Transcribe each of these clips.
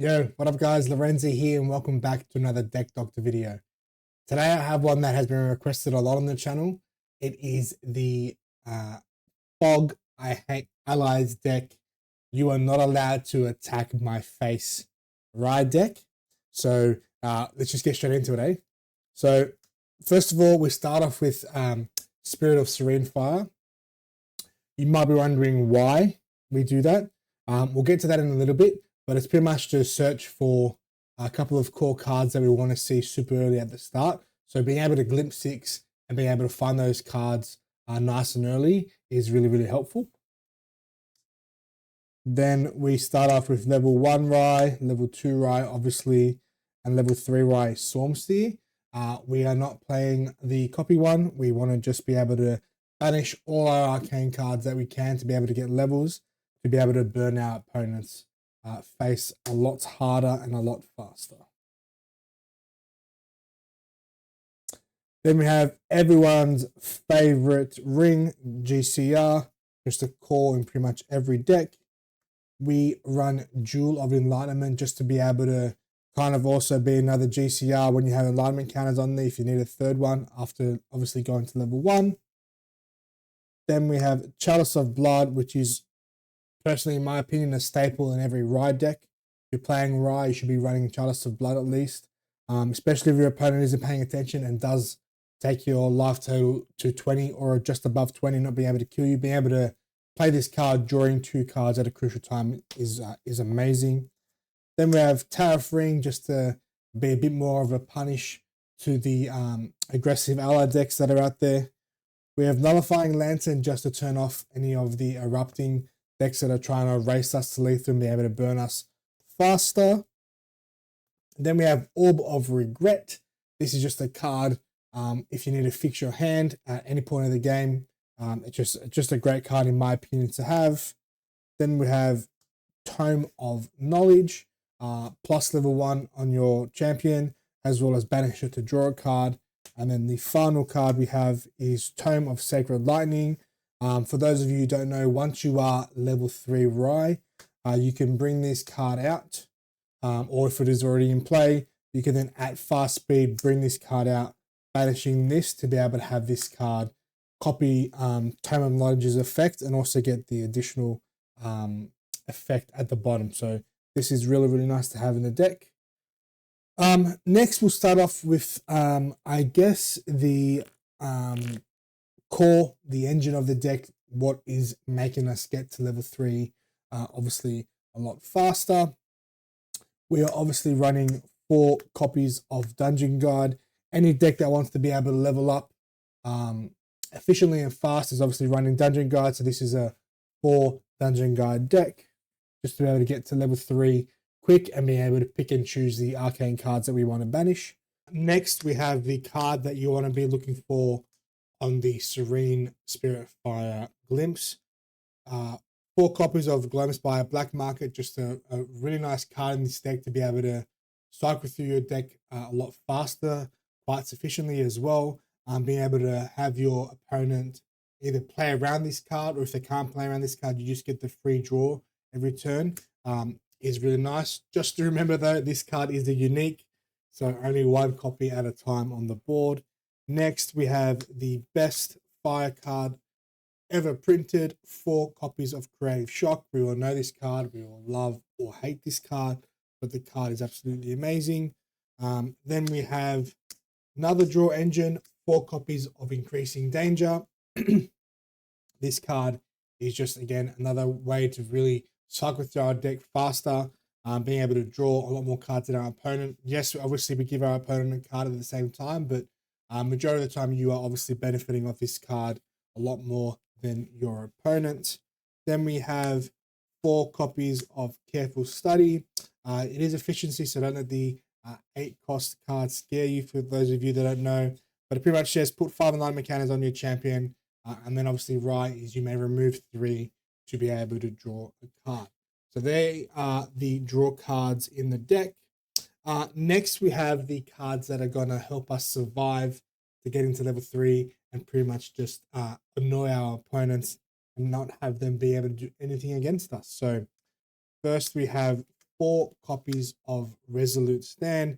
Yo, what up guys, Lorenzi here and welcome back to another Deck Doctor video. Today I have one that has been requested a lot on the channel. It is the Fog I Hate Allies deck. You are not allowed to attack my face RAI deck. So let's just get straight into it, eh? So first of all, we start off with Spirit of Serene Fire. You might be wondering why we do that. We'll get to that in a little bit. But it's pretty much to search for a couple of core cards that we want to see super early at the start. So being able to glimpse 6 and being able to find those cards nice and early is really, really helpful. Then we start off with level 1 RAI, level 2 RAI, obviously, and level 3 RAI Stormsteer. We are not playing the copy one. We want to just be able to banish all our arcane cards that we can to be able to get levels, to be able to burn our opponents. Face a lot harder and a lot faster. Then we have everyone's favorite ring, GCR, just a core in pretty much every deck. We run Jewel of Enlightenment just to be able to kind of also be another GCR when you have enlightenment counters on there if you need a third one after obviously going to level 1. Then we have Chalice of Blood, which is personally, in my opinion, a staple in every RAI deck. If you're playing RAI, you should be running Chalice of Blood at least, especially if your opponent isn't paying attention and does take your life total to 20 or just above 20, not being able to kill you. Being able to play this card, drawing 2 cards at a crucial time is amazing. Then we have Tariff Ring, just to be a bit more of a punish to the aggressive ally decks that are out there. We have Nullifying Lantern, just to turn off any of the erupting decks that are trying to race us to lethal and be able to burn us faster. Then we have Orb of Regret. This is just a card if you need to fix your hand at any point of the game. It's just a great card in my opinion to have. Then we have Tome of Knowledge, plus level 1 on your champion, as well as banish it to draw a card. And then the final card we have is Tome of Sacred Lightning. For those of you who don't know, once you are level 3 RAI, you can bring this card out, or if it is already in play, you can then at fast speed bring this card out, banishing this to be able to have this card copy Tome of Knowledge's effect and also get the additional effect at the bottom. So this is really, really nice to have in the deck. Next, we'll start off with, I guess, the core, the engine of the deck, what is making us get to level 3 obviously a lot faster. We are obviously running 4 copies of Dungeon Guide. Any deck that wants to be able to level up efficiently and fast is obviously running Dungeon Guide. So this is a 4 Dungeon Guide deck, just to be able to get to level 3 quick and being able to pick and choose the arcane cards that we want to banish. Next, we have the card that you want to be looking for on the Serene Spirit Fire Glimpse. 4 copies of Glimpse by a Black Market, just a really nice card in this deck to be able to cycle through your deck a lot faster, quite sufficiently as well. Being able to have your opponent either play around this card, or if they can't play around this card, you just get the free draw every turn. Is really nice. Just to remember though, this card is a unique, so only 1 copy at a time on the board. Next, we have the best fire card ever printed, 4 copies of Creative Shock. We all know this card, we all love or hate this card, but the card is absolutely amazing. Then we have another draw engine, 4 copies of Increasing Danger. This card is just, again, another way to really cycle through our deck faster, being able to draw a lot more cards than our opponent. Yes, obviously we give our opponent a card at the same time, but majority of the time you are obviously benefiting off this card a lot more than your opponent. Then we have 4 copies of Careful Study. It is efficiency, so don't let the 8 cost card scare you, for those of you that don't know. But it pretty much says put 5 alignment counters on your champion, and then obviously RAI is you may remove 3 to be able to draw a card. So they are the draw cards in the deck. Next, we have the cards that are going to help us survive to get into level 3 and pretty much just annoy our opponents and not have them be able to do anything against us. So first we have 4 copies of Resolute Stand.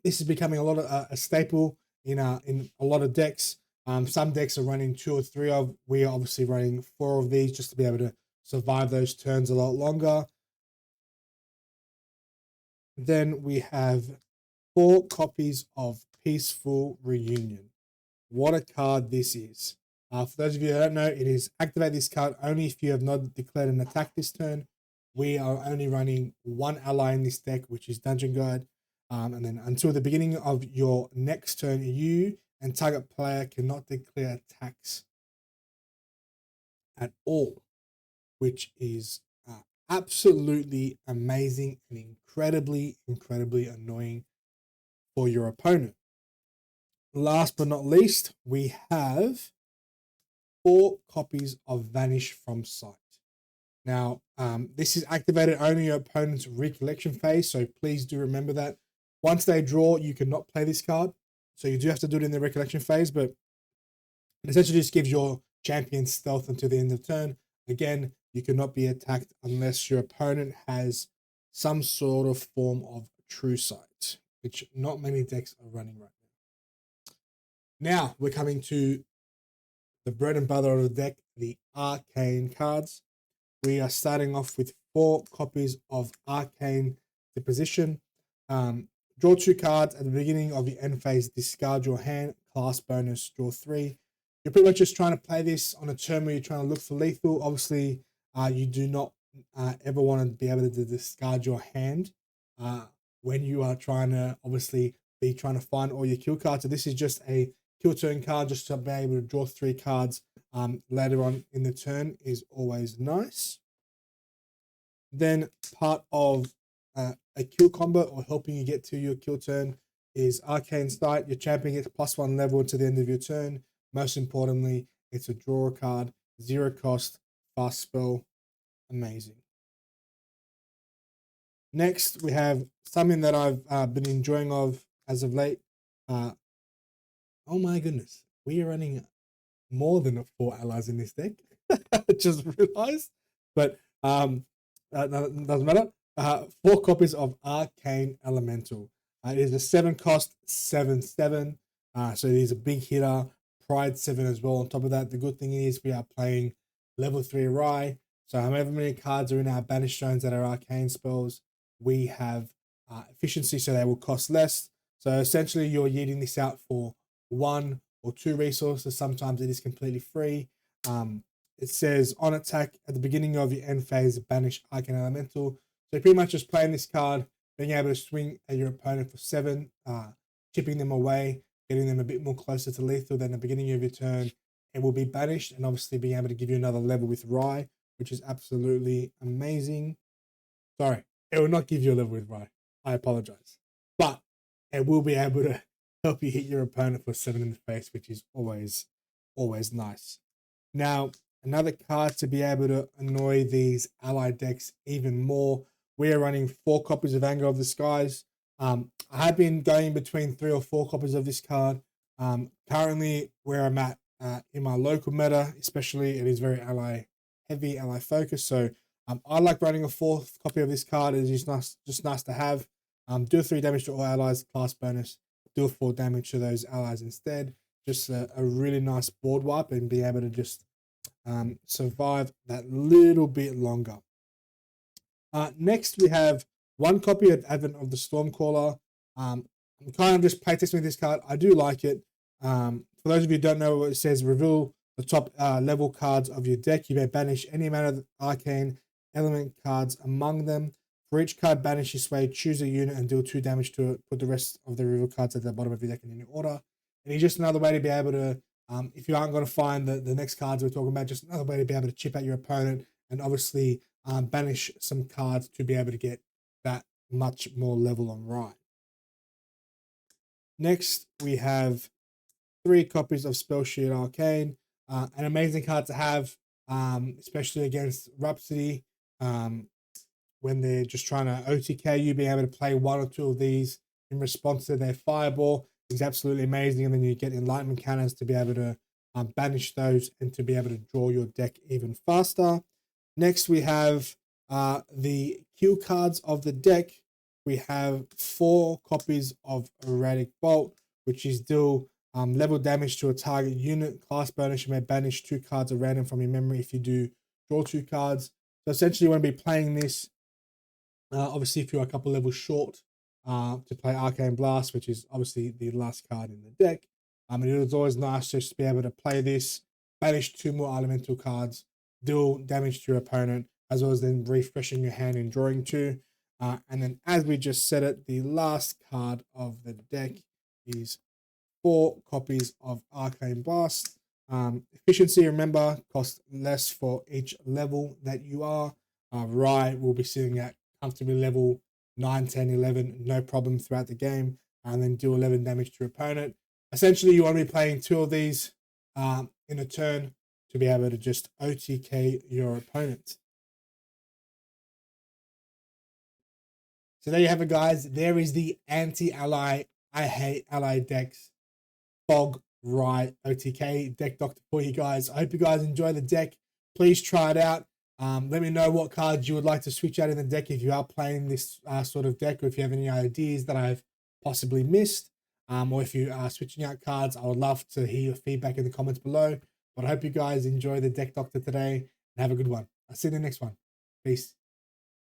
This is becoming a staple in a lot of decks. Some decks are running 2 or 3 of. We are obviously running 4 of these just to be able to survive those turns a lot longer. Then we have 4 copies of Peaceful Reunion. What a card this is. For those of you that don't know, it is activate this card only if you have not declared an attack this turn. We are only running 1 ally in this deck, which is Dungeon Guide. And then until the beginning of your next turn, you and target player cannot declare attacks at all, which is absolutely amazing and incredibly annoying for your opponent. Last but not least, we have 4 copies of Vanish from Sight. Now, this is activated only your opponent's recollection phase, so please do remember that. Once they draw, you cannot play this card, so you do have to do it in the recollection phase, but it essentially just gives your champion stealth until the end of turn. Again, you cannot be attacked unless your opponent has some sort of form of True Sight, which not many decks are running right now. Now, we're coming to the bread and butter of the deck, the Arcane cards. We are starting off with 4 copies of Arcane Deposition. Draw 2 cards at the beginning of the end phase, discard your hand, class bonus, draw 3. You're pretty much just trying to play this on a turn where you're trying to look for lethal. Obviously, you do not ever want to be able to discard your hand when you are trying to obviously be trying to find all your kill cards. So this is just a kill turn card, just to be able to draw 3 cards later on in the turn is always nice. Then part of a kill combo or helping you get to your kill turn is Arcane Sight. Your champion gets +1 level to the end of your turn. Most importantly, it's a draw card, 0 cost, fast spell, amazing. Next, we have something that I've been enjoying as of late. Oh my goodness, we are running more than 4 allies in this deck. I just realized, but doesn't matter. 4 copies of Arcane Elemental. It is a 7 cost, 7/7. So it is a big hitter. Pride 7 as well. On top of that, the good thing is we are playing level 3 RAI. So however many cards are in our banished zones that are arcane spells, we have efficiency, so they will cost less. So essentially, you're yeeting this out for 1 or 2 resources. Sometimes it is completely free. It says on attack at the beginning of your end phase, banish Arcane Elemental. So pretty much just playing this card, being able to swing at your opponent for 7, chipping them away, getting them a bit more closer to lethal than the beginning of your turn. It will be banished and obviously being able to give you another level with RAI, which is absolutely amazing. Sorry, it will not give you a level with RAI. I apologize. But it will be able to help you hit your opponent for 7 in the face, which is always nice. Now, another card to be able to annoy these ally decks even more. We are running 4 copies of Anger of the Skies. I have been going between 3 or 4 copies of this card. Currently, where I'm at in my local meta, especially, it is very ally heavy, ally focused. So I like running a 4th copy of this card. It is just nice to have. Do 3 damage to all allies, class bonus. Do 4 damage to those allies instead. Just a really nice board wipe and be able to just survive that little bit longer. Next, we have 1 copy of Advent of the Stormcaller. I'm kind of just playtesting this card. I do like it. For those of you who don't know what it says, reveal the top level cards of your deck. You may banish any amount of arcane element cards among them. For each card banished this way, choose a unit and deal 2 damage to it. Put the rest of the reveal cards at the bottom of your deck in any order. And it's just another way to be able to, if you aren't going to find the next cards we're talking about, just another way to be able to chip at your opponent and obviously banish some cards to be able to get that much more level on RAI. Next, we have 3 copies of Spellsheet Arcane. An amazing card to have, especially against Rhapsody. When they're just trying to OTK you, being able to play 1 or 2 of these in response to their Fireball is absolutely amazing. And then you get Enlightenment Cannons to be able to banish those and to be able to draw your deck even faster. Next, we have The cue cards of the deck, we have 4 copies of Erratic Bolt, which is deal level damage to a target unit. Class bonus, you may banish 2 cards at random from your memory. If you do, draw 2 cards. So essentially you want to be playing this, obviously if you're a couple levels short, to play Arcane Blast, which is obviously the last card in the deck. It is always nice just to be able to play this, banish 2 more elemental cards, deal damage to your opponent, as well as then refreshing your hand and drawing 2. And then as we just said it, the last card of the deck is 4 copies of Arcane Blast. Efficiency, remember, costs less for each level that you are. RAI will be sitting at comfortably level 9, 10, 11, no problem throughout the game, and then do 11 damage to your opponent. Essentially, you want to be playing 2 of these in a turn to be able to just OTK your opponent. So there you have it, guys. There is the anti-ally, I hate ally decks, Fog RAI OTK deck doctor for you guys. I hope you guys enjoy the deck. Please try it out. Let me know what cards you would like to switch out in the deck if you are playing this sort of deck, or if you have any ideas that I've possibly missed, or if you are switching out cards. I would love to hear your feedback in the comments below. But I hope you guys enjoy the deck doctor today and have a good one. I'll see you in the next one. Peace.